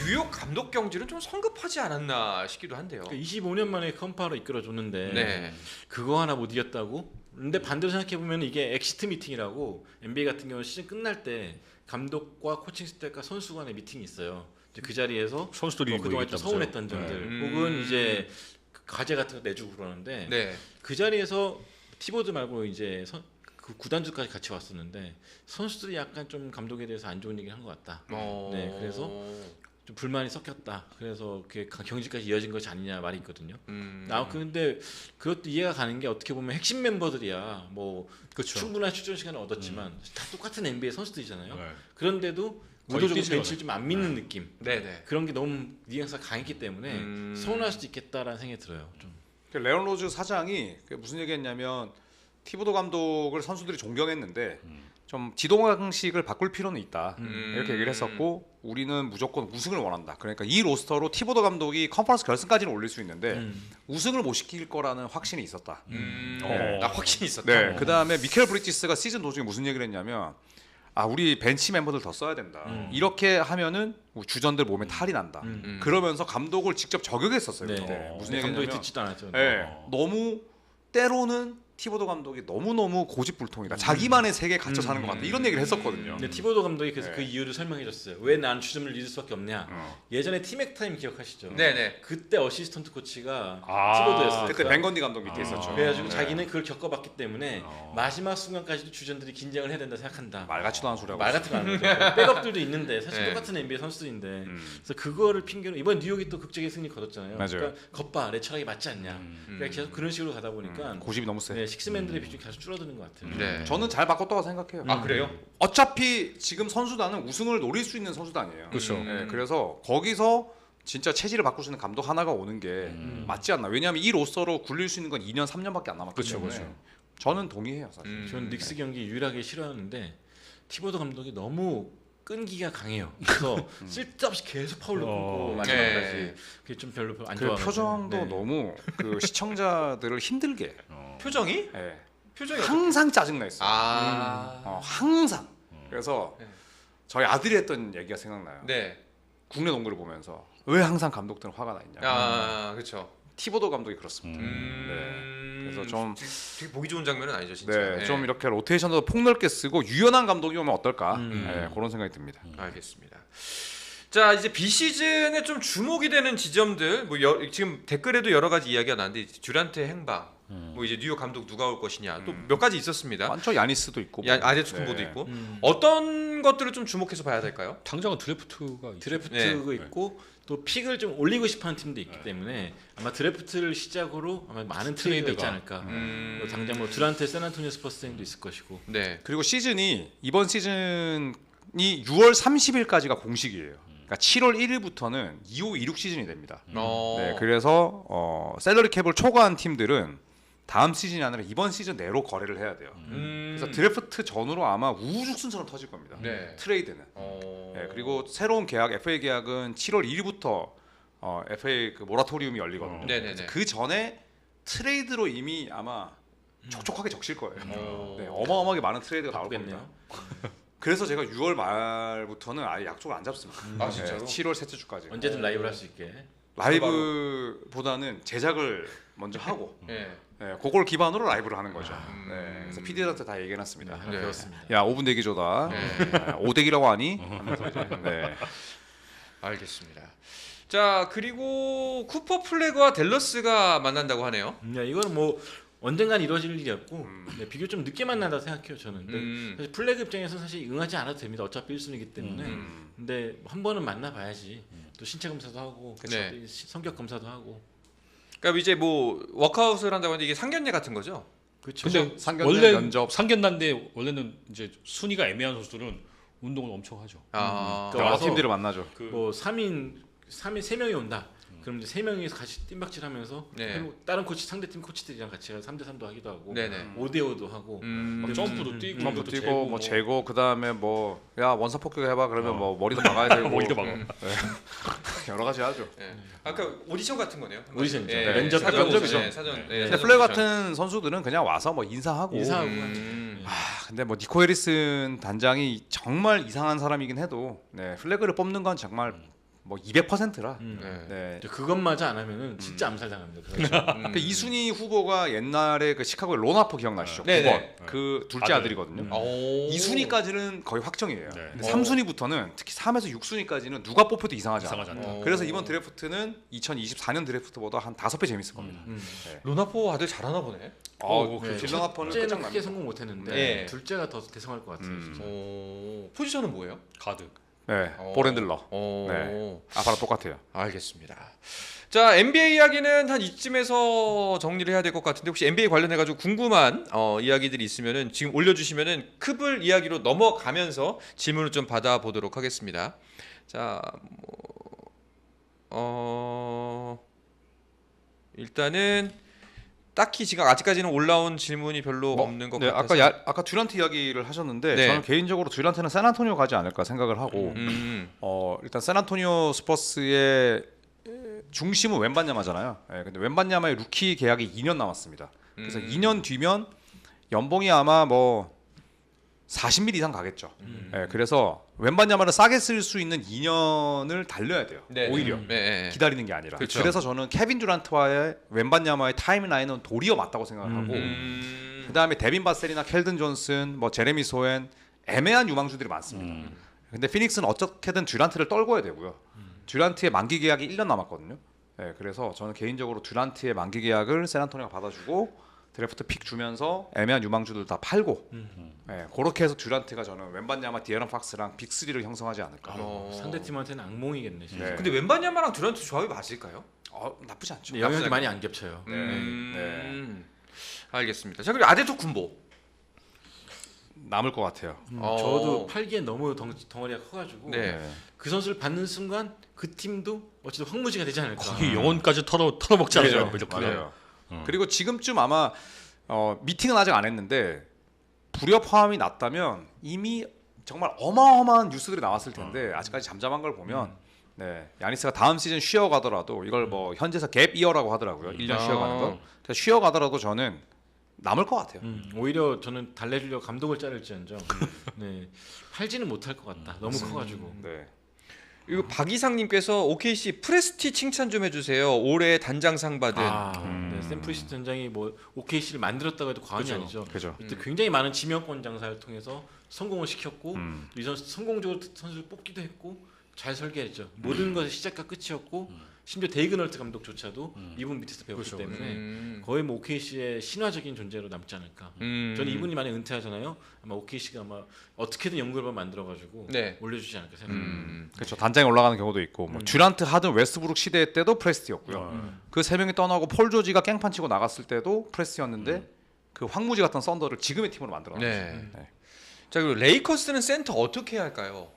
뉴욕 감독 경질은 좀 성급하지 않았나 싶기도 한데요. 25년 만에 컴파로 이끌어줬는데 네. 그거 하나 못 이겼다고? 근데 반대로 생각해 보면 이게 엑시트 미팅이라고 NBA 같은 경우는 시즌 끝날 때 감독과 코칭 스태프과 선수 간의 미팅이 있어요. 이제 그 자리에서 선수들이 그동안 좀 얘기했다면서요. 서운했던 점들 혹은 이제 과제 같은 거 내주고 그러는데 네. 그 자리에서 티보드 말고 이제 그 구단주까지 같이 왔었는데 선수들이 약간 좀 감독에 대해서 안 좋은 얘기를 한 것 같다. 네, 그래서 좀 불만이 섞였다. 그래서 그게 경질까지 이어진 것이 아니냐 말이 있거든요. 근데 그것도 이해가 가는 게 어떻게 보면 핵심 멤버들이야. 뭐 그렇죠. 충분한 출전 시간을 얻었지만 다 똑같은 NBA 선수들이잖아요. 네. 그런데도 거의 의도적으로 뛰지를 벤치를 좀 안 믿는 느낌. 네네. 그런 게 너무 뉘앙스가 강했기 때문에 서운할 수도 있겠다라는 생각이 들어요. 좀. 레온 로즈 사장이 무슨 얘기했냐면 티보도 감독을 선수들이 존경했는데 좀 지도 방식을 바꿀 필요는 있다 이렇게 얘기를 했었고 우리는 무조건 우승을 원한다. 그러니까 이 로스터로 티보도 감독이 컨퍼런스 결승까지는 올릴 수 있는데 우승을 못 시킬 거라는 확신이 있었다. 확신이 있었다. 네. 그 다음에 미켈 브리지스가 시즌 도중에 무슨 얘기를 했냐면 우리 벤치 멤버들 더 써야 된다. 이렇게 하면은 주전들 몸에 탈이 난다. 그러면서 감독을 직접 저격했었어요. 네. 그때. 무슨 감독이 얘기냐면 듣지도 않았죠. 네. 너무 때로는 티보도 감독이 너무너무 고집불통이다. 자기만의 세계에 갇혀 사는 것 같다. 이런 얘기를 했었거든요. 근데 티보도 감독이 그래서 그 이유를 설명해줬어요. 왜 난 주점을 잃을 수밖에 없냐. 예전에 팀맥 타임 기억하시죠? 네네. 그때 어시스턴트 코치가 티보도였어요. 그때 벤건디 감독 밑에 있었죠. 그래가지고 네. 자기는 그걸 겪어봤기 때문에 마지막 순간까지도 주전들이 긴장을 해야 된다 생각한다. 말 같지도 않은 소리하고 말 같은 거 안 하죠. 백업들도 있는데 사실 네. 똑같은 NBA 선수들인데 그래서 그거를 핑계로 이번 뉴욕이 또 극적인 승리 거뒀잖아요. 맞아요. 그러니까 겉봐 내 철학이 맞지 않냐. 그러니까 계속 그런 식으로 가다 보니까 고집이 너무 세. 네, 식스맨들의 비중이 계속 줄어드는 것 같아요. 네. 저는 잘 바꿨다고 생각해요. 아 그래요? 어차피 지금 선수단은 우승을 노릴 수 있는 선수단이에요. 그렇죠. 네, 그래서 거기서 진짜 체질을 바꿀 수 있는 감독 하나가 오는 게 맞지 않나. 왜냐하면 이 로스터로 굴릴 수 있는 건 2년 3년밖에 안 남았기 그렇죠, 때문에 그렇죠. 저는 동의해요. 사실. 저는 닉스 경기 유일하게 싫어하는데 티보도 감독이 너무 끈기가 강해요. 그래서 쓸데없이 계속 파울로 끊고 마지막까지 네. 그게 좀 별로 안 그 좋아요. 표정도 너무 그 시청자들을 힘들게 해. 표정이? 예. 표정이 항상 짜증나 있어요. 항상. 그래서 네. 저희 아들이 했던 얘기가 생각나요. 네. 국내 농구를 보면서 왜 항상 감독들은 화가 나 있냐. 그렇죠. 티보도 감독이 그렇습니다. 네. 그래서 좀 되게 보기 좋은 장면은 아니죠, 진짜. 네, 좀 이렇게 로테이션도 폭넓게 쓰고 유연한 감독이 오면 어떨까? 네, 그런 생각이 듭니다. 알겠습니다. 자 이제 비시즌에 좀 주목이 되는 지점들 뭐 지금 댓글에도 여러 가지 이야기가 나는데 듀란트 행방 뭐 이제 뉴욕 감독 누가 올 것이냐 또 몇 가지 있었습니다. 많죠. 야니스도 있고. 아데토쿤보도 네. 있고 어떤 것들을 좀 주목해서 봐야 될까요? 당장은 드래프트가 있죠. 드래프트가 있고 또 픽을 좀 올리고 싶어하는 팀도 있기 때문에 아마 드래프트를 시작으로 아마 많은 트레이드가 있지 않을까. 뭐 당장 뭐 듀란트 샌안토니오 스퍼스행도 있을 것이고. 네. 그리고 이번 시즌이 6월 30일까지가 공식이에요. 그러니까 7월 1일부터는 25, 26 시즌이 됩니다. 네, 그래서 셀러리 캡을 초과한 팀들은 다음 시즌이 아니라 이번 시즌 내로 거래를 해야 돼요. 그래서 드래프트 전후로 아마 우후죽순처럼 터질 겁니다. 네. 트레이드는. 네, 그리고 새로운 계약, FA 계약은 7월 1일부터 FA 그 모라토리움이 열리거든요. 네네네. 그 전에 트레이드로 이미 아마 촉촉하게 적실 거예요. 네, 어마어마하게 많은 트레이드가 나올 겁니다. 그래서 제가 6월 말부터는 아예 약속을 안 잡습니다. 아 진짜로? 네, 7월 셋째 주까지. 언제든 라이브를 할 수 있게. 라이브보다는 제작을 먼저 하고 네. 네, 그걸 기반으로 라이브를 하는 거죠. 네, 그래서 PD들한테 다 얘기해놨습니다. 하나 배웠습니다. 야 5분 대기 줘다. 네. 5대기라고 하니? 하면서 이제, 네. 알겠습니다. 자 그리고 쿠퍼 플래그와 댈러스가 만난다고 하네요. 이거는 뭐 언젠간 이루어질 일이었고 네, 비교적 좀 늦게 만난다고 생각해요 저는. 근데 사실 플래그 입장에서는 사실 응하지 않아도 됩니다. 어차피 1순위이기 때문에. 근데 한 번은 만나봐야지. 또 신체 검사도 하고, 네. 성격 검사도 하고. 그러니까 이제 뭐 워크아웃을 한다고 하는데 이게 상견례 같은 거죠? 그렇죠. 근데 상견례, 원래 면접. 상견례인데 원래는 이제 순위가 애매한 선수들은 운동을 엄청 하죠. 그러니까 여러 와서 팀들을 만나죠. 뭐 3인 3명이 온다. 그럼 이제 3명이서 같이 뜀박질하면서 네. 다른 코치 상대팀 코치들이랑 같이 3대3도 하기도 하고 네네. 5대5도 하고 막 점프도 뛰고, 점프 그것도 뛰고 뭐 재고 그다음에 뭐 야 원사 폭격 해봐 그러면 뭐 머리도 막아야 되고 머리도 막아. 여러 가지 하죠. 네. 아까 오디션 같은 거네요. 오디션이죠. 예, 면접, 사전 면접이죠. 오디션, 사전. 예, 근데 사전 플레이 오디션. 같은 선수들은 그냥 와서 뭐 인사하고. 근데 뭐 니코 해리슨 단장이 정말 이상한 사람이긴 해도 네, 플래그를 뽑는 건 정말 뭐 200%라. 네. 네. 그것마저 안 하면은 진짜 암살당합니다. 그 2순위 후보가 옛날에 그 시카고의 론하퍼 기억나시죠? 네, 9번. 네. 그 둘째 아들. 아들이거든요. 오. 2순위까지는 거의 확정이에요. 네. 근데 3순위부터는 특히 3에서 6순위까지는 누가 뽑혀도 이상하지 않아요. 이상하지 않다. 그래서 이번 드래프트는 2024년 드래프트보다 한 5배 재밌을 겁니다. 로나포 아들 잘하나 보네. 그 딜런 하퍼는 첫째는 끝장납니다. 크게 성공 못했는데 네. 둘째가 더 대성할 것 같아요. 진짜. 포지션은 뭐예요? 가드. 네, 볼핸들러. 네. 네. 아빠랑 똑같아요. 알겠습니다. 자, NBA 이야기는 한 이쯤에서 정리를 해야 될 것 같은데 혹시 NBA 관련해 가지고 궁금한 이야기들이 있으면은 지금 올려주시면은 크블 이야기로 넘어가면서 질문을 좀 받아보도록 하겠습니다. 자, 일단은 딱히 지금 아직까지는 올라온 질문이 별로 없는 것 네, 같아서. 아까 듀란트 이야기를 하셨는데 네. 저는 개인적으로 듀란트는 샌안토니오 가지 않을까 생각을 하고 일단 샌안토니오 스퍼스의 중심은 웬반야마잖아요. 예, 근데 웬반야마의 루키 계약이 2년 남았습니다. 그래서 2년 뒤면 연봉이 아마 뭐 40밀 이상 가겠죠. 예, 그래서 웬반야마를 싸게 쓸 수 있는 2년을 달려야 돼요. 네, 오히려 네. 기다리는 게 아니라. 그렇죠. 그래서 저는 케빈 듀란트와의 웬반야마의 타임라인은 도리어 맞다고 생각을 하고 그다음에 데빈 바셀이나 켈든 존슨, 뭐 제레미 소엔 애매한 유망주들이 많습니다. 근데 피닉스는 어떻게든 듀란트를 떨궈야 되고요. 듀란트의 만기 계약이 1년 남았거든요. 네, 그래서 저는 개인적으로 듀란트의 만기 계약을 샌안토니오가 받아주고 드래프트 픽 주면서 애매한 유망주들 다 팔고 네, 그렇게 해서 듀란트가 저는 웬반야마, 디에런 팍스랑 빅3를 형성하지 않을까. 상대팀한테는 악몽이겠네. 진짜. 네. 근데 웬바냐마랑 듀란트 조합이 맞을까요? 나쁘지 않죠. 영역이 많이 안 겹쳐요. 알겠습니다. 자, 그리고 아데토쿤보. 남을 것 같아요. 저도 팔기에 너무 덩어리가 커가지고 네. 그 선수를 받는 순간 그 팀도 어쨌든 황무지가 되지 않을까. 거기 영혼까지 털어먹지 않아요. 그렇죠. 이렇게. 맞아요. 그리고 지금쯤 아마 미팅은 아직 안 했는데 불협화음이 났다면 이미 정말 어마어마한 뉴스들이 나왔을 텐데 아직까지 잠잠한 걸 보면 네, 야니스가 다음 시즌 쉬어가더라도 이걸 뭐 현지에서 갭 이어라고 하더라고요. 1년 쉬어가는 거. 그래서 쉬어가더라도 저는 남을 것 같아요. 오히려 저는 달래주려고 감독을 자를지언정 네, 팔지는 못할 것 같다. 너무 커가지고. 네. 그리고 박이상님께서 OKC 프레스티 칭찬 좀 해주세요. 올해 단장상 받은. 네, 샘 프리스트 전장이 뭐 OKC를 만들었다고 해도 과언이 아니죠. 그죠. 그때 굉장히 많은 지명권 장사를 통해서 성공을 시켰고 이 선수 성공적으로 선수를 뽑기도 했고 잘 설계했죠. 모든 것의 시작과 끝이었고 심지어 데이그널트 감독조차도 이분 밑에서 배웠기 그렇죠. 때문에 거의 뭐 OKC의 신화적인 존재로 남지 않을까. 저는 이분이 만약 은퇴하잖아요. 아마 OKC가 아마 어떻게든 연구를 만들어가지고 네. 올려주지 않을까 생각합니다. 그렇죠. 단장에 올라가는 경우도 있고 뭐 듀란트, 하든, 웨스트브룩 시대 때도 프레스티였고요. 그 세 명이 떠나고 폴 조지가 깽판 치고 나갔을 때도 프레스티였는데 그 황무지 같은 썬더를 지금의 팀으로 만들어놨죠. 네. 자, 그리고 레이커스는 센터 어떻게 해야 할까요?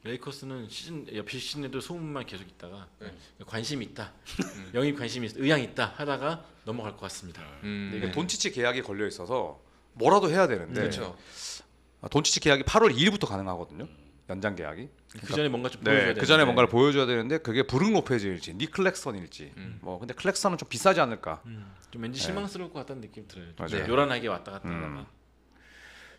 레이커스는 시즌에도 소문만 계속 있다가 관심 있다, 영입 관심 있다, 의향 있다 하다가 넘어갈 것 같습니다. 근데 이게 돈치치 계약이 걸려 있어서 뭐라도 해야 되는데 그렇죠. 돈치치 계약이 8월 2일부터 가능하고든요. 연장 계약이. 그 전에 뭔가 좀 보여줘야 네, 그 전에 뭔가를 보여줘야 되는데 그게 브룩 로페즈일지, 닉 클렉선일지. 뭐 근데 클렉선은 좀 비싸지 않을까. 좀 왠지 실망스러울 것 같다는 느낌 들어요. 좀 맞아요. 요란하게 왔다 갔다 하다가.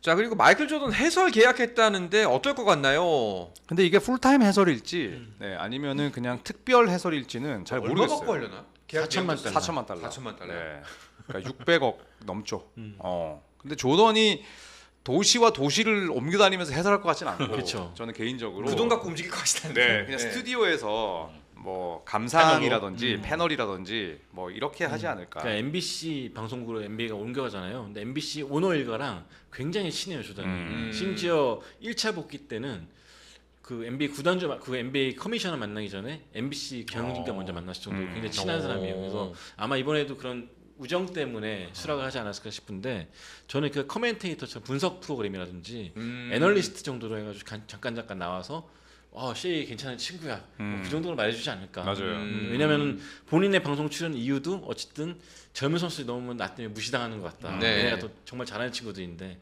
자, 그리고 마이클 조던 해설 계약했다는데 어떨 것 같나요? 근데 이게 풀타임 해설일지, 네, 아니면은 그냥 특별 해설일지는 잘 얼마 모르겠어요. 받고 하려나? 4천만 달러. 4천만 달러. 4천만 달러. 네. 그러니까 600억 넘죠. 근데 조던이 도시와 도시를 옮겨 다니면서 해설할 것 같지는 않고. 그쵸. 저는 개인적으로 그 돈 갖고 움직일 것 같다는데. 네, 그냥 스튜디오에서 뭐 감상이라든지 패널이라든지 뭐 이렇게 하지 않을까. 그러니까 MBC 방송국으로 NBA가 옮겨가잖아요. 근데 MBC 오너 일가랑 굉장히 친해요, 조던이. 심지어 1차 복귀 때는 그 NBA 구단주 그 NBA 커미셔너 만나기 전에 MBC 경영진과 먼저 만났을 정도로 굉장히 친한 사람이에요. 그래서 아마 이번에도 그런 우정 때문에 수락을 하지 않았을까 싶은데 저는 그 커멘테이터처럼 분석 프로그램이라든지 애널리스트 정도로 해가지고 잠깐 나와서 셰이 괜찮은 친구야. 뭐그 정도로 말해주지 않을까. 맞아요. 왜냐하면 본인의 방송 출연 이유도 어쨌든 젊은 선수들이 너무 나 때문에 무시당하는 것 같다. 네. 얘네가 더 정말 잘하는 친구들인데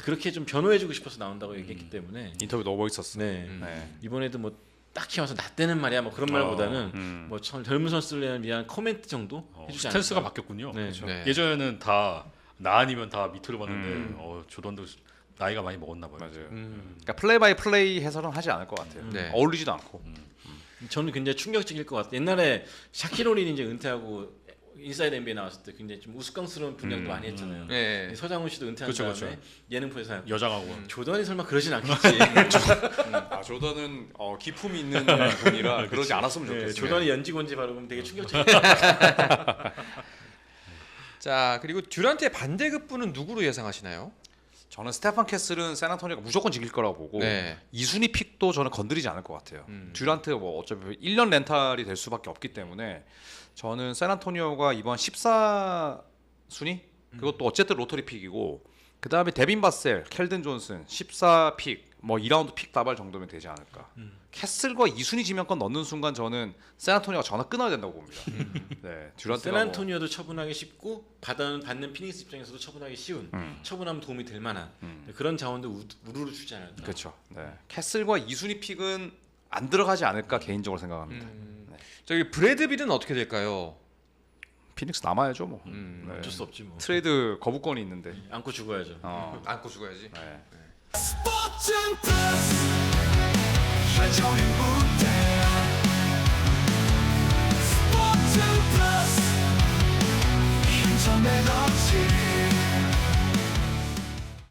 그렇게 좀 변호해주고 싶어서 나온다고 얘기했기 때문에 인터뷰 너무 멋있었어. 네. 네. 이번에도 뭐 딱히 와서 나 때는 말이야 뭐 그런 말보다는 뭐 젊은 선수들에 대한 코멘트 정도 해주지 않을까. 스탠스가 바뀌었군요. 네. 네. 예전에는 다 나 아니면 다 밑으로 봤는데 조던도 나이가 많이 먹었나 봐요. 맞아요. 그러니까 플레이 바이 플레이 해설은 하지 않을 것 같아요. 네. 어울리지도 않고. 저는 굉장히 충격적일 것 같아요. 옛날에 샤키로린이 이제 은퇴하고 인사이드 NBA 나왔을 때 굉장히 좀 우스꽝스러운 분장도 많이 했잖아요. 네. 서장훈 씨도 은퇴한 그렇죠, 다음에 그렇죠. 예능프로에서 여장하고. 조던이 설마 그러진 않겠지. 아, 조던은 기품이 있는 분이라 그러지 않았으면 네, 좋겠어요. 조던이 연지곤지 바르면 되게 충격적이에요. 자 그리고 듀란트의 반대급부는 누구로 예상하시나요? 저는 스테판 캐슬은 샌안토니오가 무조건 지킬 거라고 보고 네. 2순위 픽도 저는 건드리지 않을 것 같아요. 듀란트 뭐 어차피 1년 렌탈이 될 수밖에 없기 때문에 저는 샌안토니오가 이번 14순위 그것도 어쨌든 로터리 픽이고 그 다음에 데빈 바셀, 켈든 존슨 14픽 뭐 2라운드 픽 다발 정도면 되지 않을까. 캐슬과 2순위 지명권 넣는 순간 저는 샌안토니오가 전화 끊어야 된다고 봅니다. 네, 듀란트가 샌안토니오도 처분하기 쉽고 받는 피닉스 입장에서도 처분하기 쉬운 처분하면 도움이 될 만한 그런 자원도 우르르 주지 않을까. 그렇죠. 네, 캐슬과 2순위 픽은 안 들어가지 않을까 개인적으로 생각합니다. 저기 브래드빌은 어떻게 될까요? 피닉스 남아야죠 뭐. 네. 어쩔 수 없지 뭐. 트레이드 거부권이 있는데. 안고 죽어야죠. 안고 죽어야지. 네. 스포츠 플러스 한정의 무대